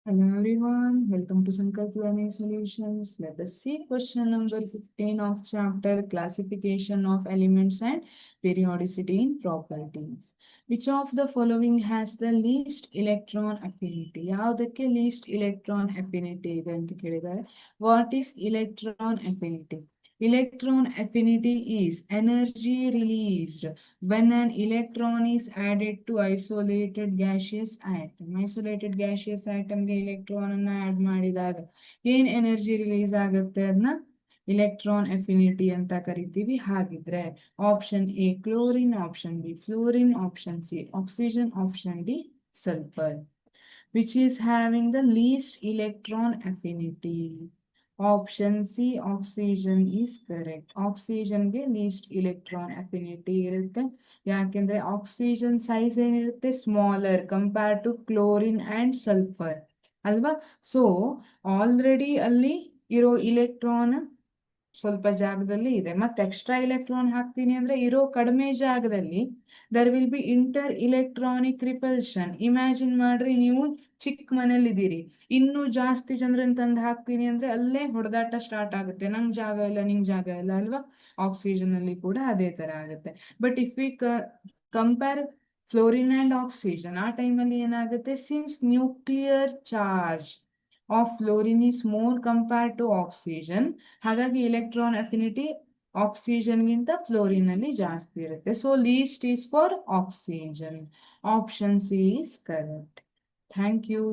Hello everyone, welcome to Sankalp Learning Solutions. Let us see question number 15 of chapter Classification of Elements and Periodicity in Properties. Which of the following has the least electron affinity? ಯಾವುದಕ್ಕೆ least electron affinity ಇದೆ ಅಂತ ಕೇಳಿದ್ದಾರೆ. What is electron affinity? Electron affinity is energy released when an electron is added to isolated gaseous atom. Isolated gaseous atom ಗೆ electron ಅನ್ನ add ಮಾಡಿದಾಗ ಏನ್ energy release ಆಗುತ್ತೆ ಅದನ್ನ electron affinity ಅಂತ ಕರಿತೀವಿ. ಹಾಗಿದ್ರೆ option A chlorine, option B fluorine, option C oxygen, option D sulphur. Which is having the least electron affinity? Option C, oxygen is correct. Oxygen ಗೆ least electron affinity ಇರುತ್ತೆ. ಯಾಕೆಂದ್ರೆ oxygen size ಏನಿರುತ್ತೆ smaller compare to chlorine and sulphur ಅಲ್ವಾ. So already ಅಲ್ಲಿ ಇರೋ electron ಸ್ವಲ್ಪ ಜಾಗದಲ್ಲಿ ಇದೆ, ಮತ್ತೆ ಎಕ್ಸ್ಟ್ರಾ ಇಲೆಕ್ಟ್ರಾನ್ ಹಾಕ್ತೀನಿ ಅಂದ್ರೆ ಇರೋ ಕಡಿಮೆ ಜಾಗದಲ್ಲಿ there will be inter electronic repulsion. Imagine ಮಾಡ್ರಿ, ನೀವು ಚಿಕ್ಕ ಮನೇಲಿದ್ದೀರಿ, ಇನ್ನೂ ಜಾಸ್ತಿ ಜನರನ್ನ ತಂದು ಹಾಕ್ತೀನಿ ಅಂದ್ರೆ ಅಲ್ಲೇ ಹೊಡೆದಾಟ ಸ್ಟಾರ್ಟ್ ಆಗುತ್ತೆ. ನಂಗೆ ಜಾಗ ಇಲ್ಲ, ನಿಂಗೆ ಜಾಗ ಇಲ್ಲ ಅಲ್ವಾ. ಆಕ್ಸಿಜನ್ ಅಲ್ಲಿ ಕೂಡ ಅದೇ ತರ ಆಗುತ್ತೆ. But if we compare fluorine and oxygen, ಆ ಟೈಮಲ್ಲಿ ಏನಾಗುತ್ತೆ, since nuclear charge of fluorine is more compare to oxygen, ಹಾಗಾಗಿ ಎಲೆಕ್ಟ್ರಾನ್ ಅಫಿನಿಟಿ ಆಕ್ಸಿಜನ್ ಗಿಂತ ಫ್ಲೋರಿನ್ ಅಲ್ಲಿ ಜಾಸ್ತಿ ಇರುತ್ತೆ. So least is for oxygen. Option C is correct. Thank you.